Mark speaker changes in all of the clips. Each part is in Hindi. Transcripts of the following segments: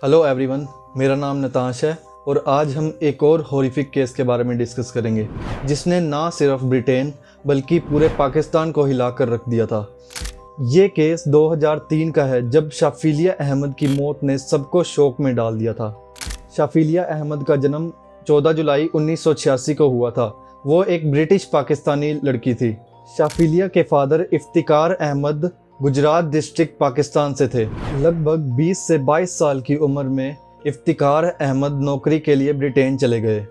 Speaker 1: हेलो एवरीवन, मेरा नाम नताश है और आज हम एक और हॉरिफिक केस के बारे में डिस्कस करेंगे जिसने ना सिर्फ ब्रिटेन बल्कि पूरे पाकिस्तान को हिला कर रख दिया था। ये केस 2003 का है जब शाफिलिया अहमद की मौत ने सबको शौक में डाल दिया था। शाफिलिया अहमद का जन्म 14 जुलाई 1986 को हुआ था। वो एक ब्रिटिश पाकिस्तानी लड़की थी। शाफिलिया के फादर इफ्तिकार अहमद गुजरात डिस्ट्रिक्ट पाकिस्तान से थे। लगभग 20 से 22 साल की उम्र में इफ्तिकार अहमद नौकरी के लिए ब्रिटेन चले गए।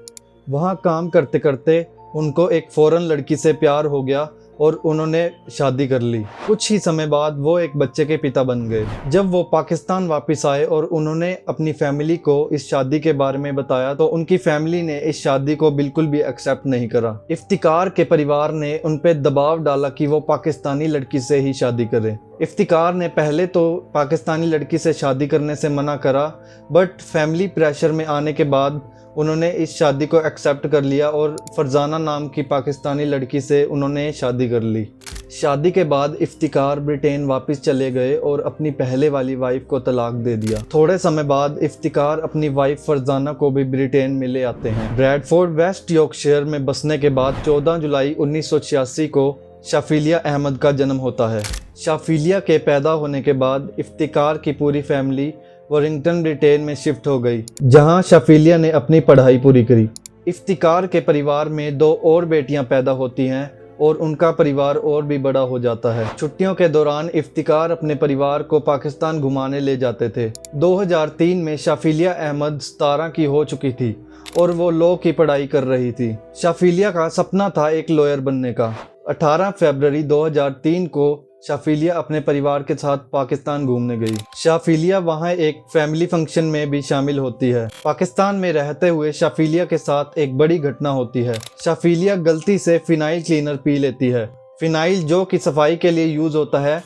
Speaker 1: वहाँ काम करते करते उनको एक फ़ॉरेन लड़की से प्यार हो गया और उन्होंने शादी कर ली। कुछ ही समय बाद वो एक बच्चे के पिता बन गए। जब वो पाकिस्तान वापस आए और उन्होंने अपनी फैमिली को इस शादी के बारे में बताया तो उनकी फैमिली ने इस शादी को बिल्कुल भी एक्सेप्ट नहीं करा। इफ्तिकार के परिवार ने उन पे दबाव डाला कि वो पाकिस्तानी लड़की से ही शादी करें। इफ्तिकार ने पहले तो पाकिस्तानी लड़की से शादी करने से मना करा, बट फैमिली प्रेशर में आने के बाद उन्होंने इस शादी को एक्सेप्ट कर लिया और फरजाना नाम की पाकिस्तानी लड़की से उन्होंने शादी कर ली। शादी के बाद इफ्तिकार ब्रिटेन वापस चले गए और अपनी पहले वाली वाइफ को तलाक दे दिया। थोड़े समय बाद इफ्तिकार अपनी वाइफ फरजाना को भी ब्रिटेन में ले आते हैं। ब्रैडफोर्ड वेस्ट यॉर्कशायर में बसने के बाद 14 जुलाई 1986 को शाफिलिया अहमद का जन्म होता है। शाफिलिया के पैदा होने के बाद इफ्तिकार की पूरी फैमिली वॉरिंगटन ब्रिटेन में शिफ्ट हो गई, जहां शाफिलिया ने अपनी पढ़ाई पूरी करी। इफ्तिकार के परिवार में 2 और बेटियां पैदा होती हैं और उनका परिवार और भी बड़ा हो जाता है। छुट्टियों के दौरान इफ्तिकार अपने परिवार को पाकिस्तान घुमाने ले जाते थे। 2003 में शाफिलिया अहमद 17 की हो चुकी थी और वो लॉ की पढ़ाई कर रही थी। शाफिलिया का सपना था एक लॉयर बनने का। 18 फरवरी 2003 को शाफिलिया अपने परिवार के साथ पाकिस्तान घूमने गई। शाफिलिया वहां एक फैमिली फंक्शन में भी शामिल होती है। पाकिस्तान में रहते हुए शाफिलिया के साथ एक बड़ी घटना होती है। शाफिलिया गलती से फिनाइल क्लीनर पी लेती है। फिनाइल जो कि सफाई के लिए यूज़ होता है,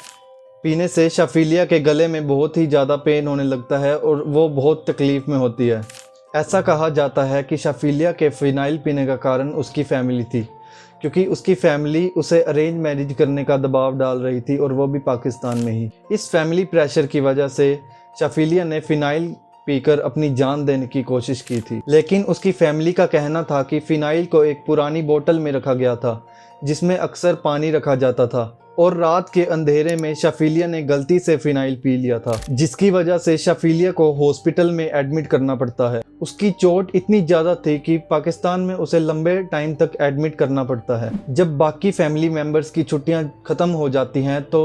Speaker 1: पीने से शाफिलिया के गले में बहुत ही ज़्यादा पेन होने लगता है और वो बहुत तकलीफ़ में होती है। ऐसा कहा जाता है कि शाफिलिया के फिनाइल पीने का कारण उसकी फैमिली थी, क्योंकि उसकी फैमिली उसे अरेंज मैरिज करने का दबाव डाल रही थी और वो भी पाकिस्तान में ही। इस फैमिली प्रेशर की वजह से शाफिलिया ने फिनाइल पीकर अपनी जान देने की कोशिश की थी, लेकिन उसकी फैमिली का कहना था कि फिनाइल को एक पुरानी बोतल में रखा गया था जिसमें अक्सर पानी रखा जाता था और रात के अंधेरे में शाफिलिया ने गलती से फिनाइल पी लिया था, जिसकी वजह से शाफिलिया को हॉस्पिटल में एडमिट करना पड़ता है। उसकी चोट इतनी ज़्यादा थी कि पाकिस्तान में उसे लंबे टाइम तक एडमिट करना पड़ता है। जब बाकी फैमिली मेम्बर्स की छुट्टियां ख़त्म हो जाती हैं तो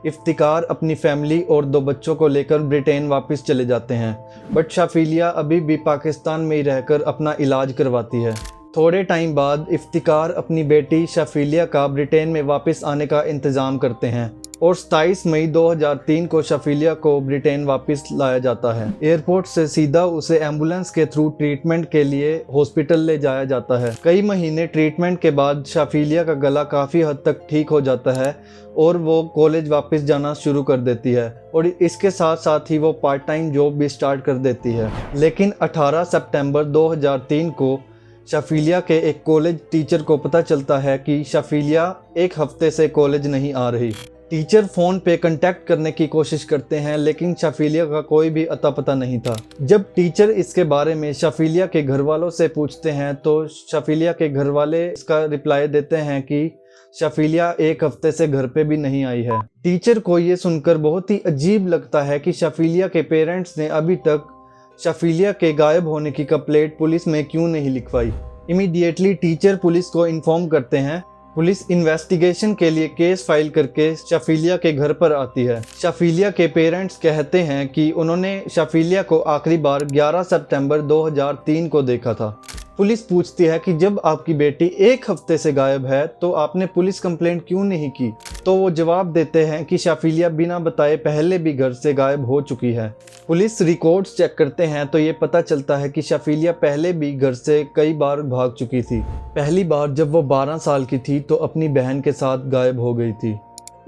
Speaker 1: इफ्तिकार अपनी फैमिली और 2 बच्चों को लेकर ब्रिटेन वापस चले जाते हैं, बट शाफिलिया अभी भी पाकिस्तान में ही रहकर अपना इलाज करवाती है। थोड़े टाइम बाद इफ्तिकार अपनी बेटी शाफिलिया का ब्रिटेन में वापस आने का इंतज़ाम करते हैं और 27 मई 2003 को शाफिलिया को ब्रिटेन वापस लाया जाता है। एयरपोर्ट से सीधा उसे एम्बुलेंस के थ्रू ट्रीटमेंट के लिए हॉस्पिटल ले जाया जाता है। कई महीने ट्रीटमेंट के बाद शाफिलिया का गला काफ़ी हद तक ठीक हो जाता है और वो कॉलेज वापस जाना शुरू कर देती है और इसके साथ साथ ही वो पार्ट टाइम जॉब भी स्टार्ट कर देती है। लेकिन 18 सितंबर 2003 को शाफिलिया के एक कॉलेज टीचर को पता चलता है कि शाफिलिया 1 हफ्ते से कॉलेज नहीं आ रही। टीचर फ़ोन पे कांटेक्ट करने की कोशिश करते हैं, लेकिन शाफिलिया का कोई भी अता पता नहीं था। जब टीचर इसके बारे में शाफिलिया के घर वालों से पूछते हैं तो शाफिलिया के घर वाले इसका रिप्लाई देते हैं कि शाफिलिया 1 हफ्ते से घर पे भी नहीं आई है। टीचर को ये सुनकर बहुत ही अजीब लगता है कि शाफिलिया के पेरेंट्स ने अभी तक शाफिलिया के गायब होने की कंप्लेंट पुलिस में क्यों नहीं लिखवाई। इमीडिएटली टीचर पुलिस को इन्फॉर्म करते हैं। पुलिस इन्वेस्टिगेशन के लिए केस फाइल करके शाफिलिया के घर पर आती है। शाफिलिया के पेरेंट्स कहते हैं कि उन्होंने शाफिलिया को आखिरी बार 11 सितंबर 2003 को देखा था। पुलिस पूछती है कि जब आपकी बेटी 1 हफ्ते से गायब है तो आपने पुलिस कंप्लेंट क्यों नहीं की, तो वो जवाब देते हैं कि शाफिलिया बिना बताए पहले भी घर से गायब हो चुकी है। पुलिस रिकॉर्ड्स चेक करते हैं तो ये पता चलता है कि शाफिलिया पहले भी घर से कई बार भाग चुकी थी। पहली बार जब वो 12 साल की थी तो अपनी बहन के साथ गायब हो गई थी।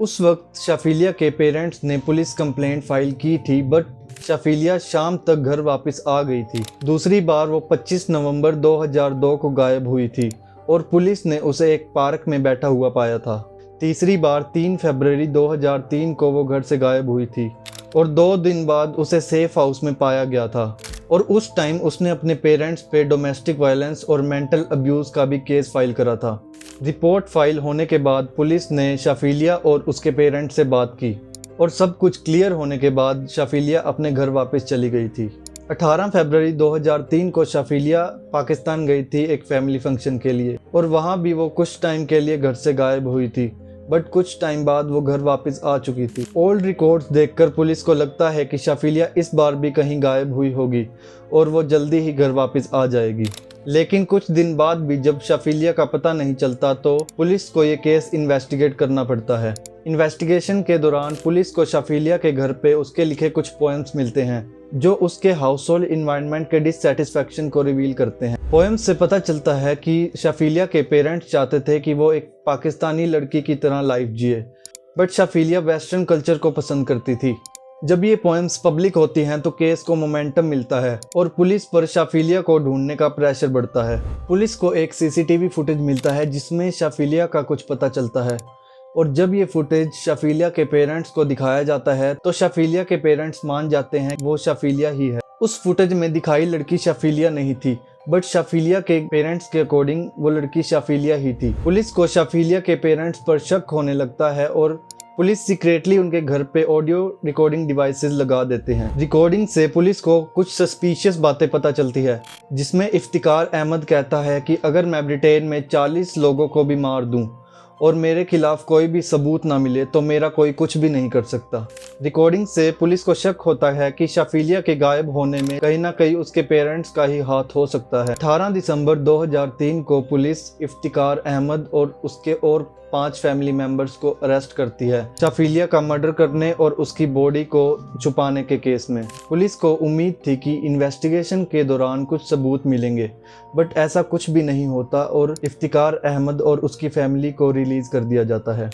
Speaker 1: उस वक्त शाफिलिया के पेरेंट्स ने पुलिस कंप्लेंट फाइल की थी, बट शाफिलिया शाम तक घर वापस आ गई थी। दूसरी बार वो 25 नवंबर 2002 को गायब हुई थी और पुलिस ने उसे एक पार्क में बैठा हुआ पाया था। तीसरी बार 3 फरवरी 2003 को वो घर से गायब हुई थी और 2 दिन बाद उसे सेफ हाउस में पाया गया था और उस टाइम उसने अपने पेरेंट्स पे डोमेस्टिक वायलेंस और मेंटल अब्यूज़ का भी केस फाइल करा था। रिपोर्ट फाइल होने के बाद पुलिस ने शाफिलिया और उसके पेरेंट्स से बात की और सब कुछ क्लियर होने के बाद शाफिलिया अपने घर वापस चली गई थी। 18 फरवरी 2003 को शाफिलिया पाकिस्तान गई थी एक फैमिली फंक्शन के लिए और वहाँ भी वो कुछ टाइम के लिए घर से गायब हुई थी, बट कुछ टाइम बाद वो घर वापस आ चुकी थी। ओल्ड रिकॉर्ड्स देखकर पुलिस को लगता है कि शाफिलिया इस बार भी कहीं गायब हुई होगी और वो जल्दी ही घर वापस आ जाएगी। लेकिन कुछ दिन बाद भी जब शाफिलिया का पता नहीं चलता तो पुलिस को ये केस इन्वेस्टिगेट करना पड़ता है। इन्वेस्टिगेशन के दौरान पुलिस को शाफिलिया के घर पे उसके लिखे कुछ पोएम्स मिलते हैं जो उसके हाउस होल्ड इन्वायरमेंट के डिससेटिस्फैक्शन को रिवील करते हैं। पोएम्स से पता चलता है कि शाफिलिया के पेरेंट्स चाहते थे कि वो एक पाकिस्तानी लड़की की तरह लाइफ जिए, बट शाफिलिया वेस्टर्न कल्चर को पसंद करती थी। जब ये पोएम्स पब्लिक होती हैं तो केस को मोमेंटम मिलता है और पुलिस पर शाफिलिया को ढूंढने का प्रेशर बढ़ता है। पुलिस को एक सीसीटीवी फुटेज मिलता है जिसमें शाफिलिया का कुछ पता चलता है और जब ये फुटेज शाफिलिया के पेरेंट्स को दिखाया जाता है तो शाफिलिया के पेरेंट्स मान जाते हैं वो शाफिलिया ही है। उस फुटेज में दिखाई लड़की शाफिलिया नहीं थी, बट शाफिलिया के पेरेंट्स के अकॉर्डिंग वो लड़की शाफिलिया ही थी। पुलिस को शाफिलिया के पेरेंट्स पर शक होने लगता है और पुलिस सीक्रेटली उनके घर पे ऑडियो रिकॉर्डिंग डिवाइसेस लगा देते हैं। रिकॉर्डिंग से पुलिस को कुछ सस्पिशियस बातें पता चलती है, जिसमें इफ्तिकार अहमद कहता है कि अगर मैं ब्रिटेन में 40 लोगों को भी मार दूं और मेरे खिलाफ कोई भी सबूत ना मिले तो मेरा कोई कुछ भी नहीं कर सकता। रिकॉर्डिंग से पुलिस को शक होता है कि शाफिलिया के गायब होने में कहीं ना कहीं उसके पेरेंट्स का ही हाथ हो सकता है। 18 दिसंबर 2003 को पुलिस इफ्तिकार अहमद और उसके और 5 फैमिली मेंबर्स को अरेस्ट करती है शाफिलिया का मर्डर करने और उसकी बॉडी को छुपाने के केस में। पुलिस को उम्मीद थी कि इन्वेस्टिगेशन के दौरान कुछ सबूत मिलेंगे, बट ऐसा कुछ भी नहीं होता और इफ्तिकार अहमद और उसकी फैमिली को रिलीज कर दिया जाता है।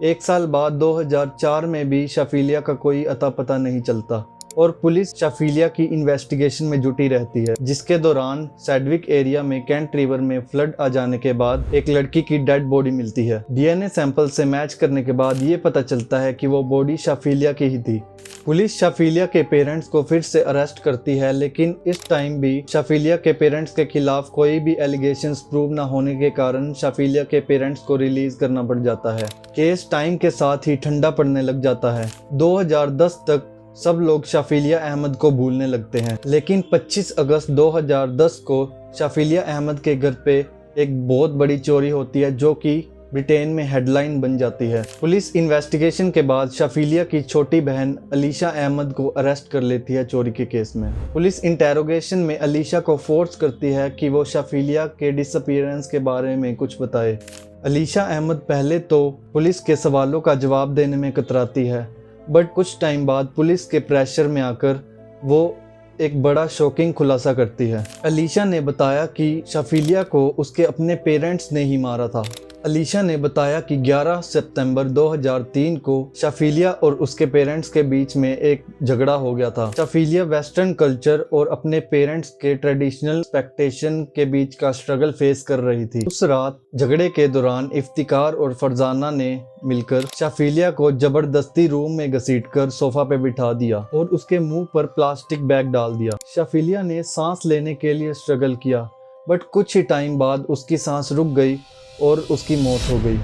Speaker 1: 1 साल बाद 2004 में भी शाफिलिया का कोई अता पता नहीं चलता और पुलिस शाफिलिया की इन्वेस्टिगेशन में जुटी रहती है, जिसके दौरान सैडविक एरिया में कैंट रिवर में फ्लड आ जाने के बाद एक लड़की की डेड बॉडी मिलती है। डीएनए सैंपल से मैच करने के बाद ये पता चलता है कि वो बॉडी शाफिलिया की ही थी। पुलिस शाफिलिया के पेरेंट्स को फिर से अरेस्ट करती है, लेकिन इस टाइम भी शाफिलिया के पेरेंट्स के खिलाफ कोई भी एलिगेशंस प्रूव ना होने के कारण शाफिलिया के पेरेंट्स को रिलीज करना पड़ जाता है। केस टाइम के साथ ही ठंडा पड़ने लग जाता है। 2010 तक सब लोग शाफिलिया अहमद को भूलने लगते हैं, लेकिन 25 अगस्त 2010 को शाफिलिया अहमद के घर पे एक बहुत बड़ी चोरी होती है जो कि ब्रिटेन में हेडलाइन बन जाती है। पुलिस इन्वेस्टिगेशन के बाद शाफिलिया की छोटी बहन अलीशा अहमद को अरेस्ट कर लेती है चोरी के केस में। पुलिस इंटेरोगेशन में अलीशा को फोर्स करती है कि वो शाफिलिया के डिसअपीयरेंस के बारे में कुछ बताए। अलीशा अहमद पहले तो पुलिस के सवालों का जवाब देने में कतराती है, बट कुछ टाइम बाद पुलिस के प्रेशर में आकर वो एक बड़ा शॉकिंग खुलासा करती है। अलीशा ने बताया कि शाफिलिया को उसके अपने पेरेंट्स ने ही मारा था। अलीशा ने बताया कि 11 सितंबर 2003 को शाफिलिया और उसके पेरेंट्स के बीच में एक झगड़ा हो गया था। शाफिलिया वेस्टर्न कल्चर और अपने पेरेंट्स के ट्रेडिशनल एक्सपेक्टेशन के बीच का स्ट्रगल फेस कर रही थी। उस रात झगड़े के दौरान इफ्तिकार और फरजाना ने मिलकर शाफिलिया को जबरदस्ती रूम में घसीटकर सोफा पे बिठा दिया और उसके मुंह पर प्लास्टिक बैग डाल दिया। शाफिलिया ने सांस लेने के लिए स्ट्रगल किया, बट कुछ ही टाइम बाद उसकी सांस रुक गई और उसकी मौत हो गई।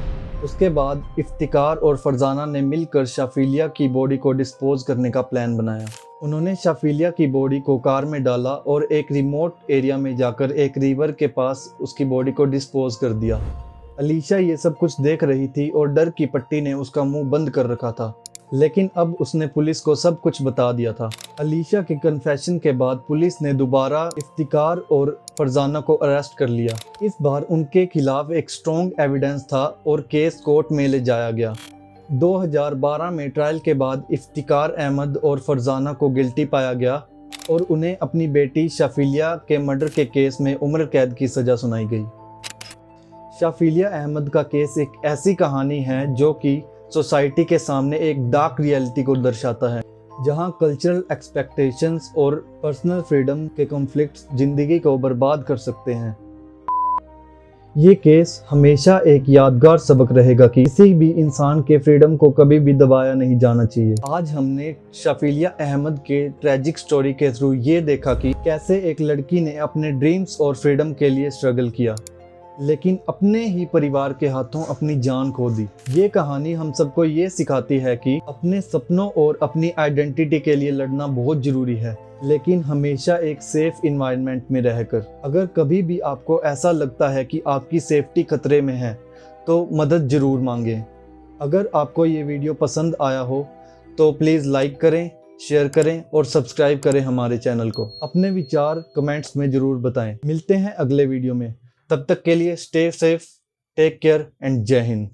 Speaker 1: उसके बाद इफ्तिकार और फरजाना ने मिलकर शाफिलिया की बॉडी को डिस्पोज करने का प्लान बनाया। उन्होंने शाफिलिया की बॉडी को कार में डाला और एक रिमोट एरिया में जाकर एक रिवर के पास उसकी बॉडी को डिस्पोज कर दिया। अलीशा ये सब कुछ देख रही थी और डर की पट्टी ने उसका मुंह बंद कर रखा था, लेकिन अब उसने पुलिस को सब कुछ बता दिया था। अलीशा के कन्फेशन के बाद पुलिस ने दोबारा इफ्तिकार और फरजाना को अरेस्ट कर लिया। इस बार उनके खिलाफ एक स्ट्रॉन्ग एविडेंस था और केस कोर्ट में ले जाया गया। 2012 में ट्रायल के बाद इफ्तिकार अहमद और फरजाना को गिल्टी पाया गया और उन्हें अपनी बेटी शाफिलिया के मर्डर के केस में उम्र कैद की सजा सुनाई गई। शाफिलिया अहमद का केस एक ऐसी कहानी है जो कि सोसाइटी के सामने एक डार्क रियलिटी को दर्शाता है, जहां कल्चरल एक्सपेक्टेशंस और पर्सनल फ्रीडम के कॉन्फ्लिक्ट्स जिंदगी को बर्बाद कर सकते हैं। ये केस हमेशा एक यादगार सबक रहेगा कि किसी भी इंसान के फ्रीडम को कभी भी दबाया नहीं जाना चाहिए। आज हमने शफीलिया अहमद के ट्रेजिक स्टोरी के थ्रू ये देखा कि कैसे एक लड़की ने अपने ड्रीम्स और फ्रीडम के लिए स्ट्रगल किया, लेकिन अपने ही परिवार के हाथों अपनी जान खो दी। ये कहानी हम सबको ये सिखाती है कि अपने सपनों और अपनी आइडेंटिटी के लिए लड़ना बहुत ज़रूरी है, लेकिन हमेशा एक सेफ इन्वायरमेंट में रहकर। अगर कभी भी आपको ऐसा लगता है कि आपकी सेफ्टी खतरे में है तो मदद ज़रूर मांगें। अगर आपको ये वीडियो पसंद आया हो तो प्लीज़ लाइक करें, शेयर करें और सब्सक्राइब करें हमारे चैनल को। अपने विचार कमेंट्स में ज़रूर बताएं। मिलते हैं अगले वीडियो में, तब तक के लिए stay safe, take care and Jai Hind.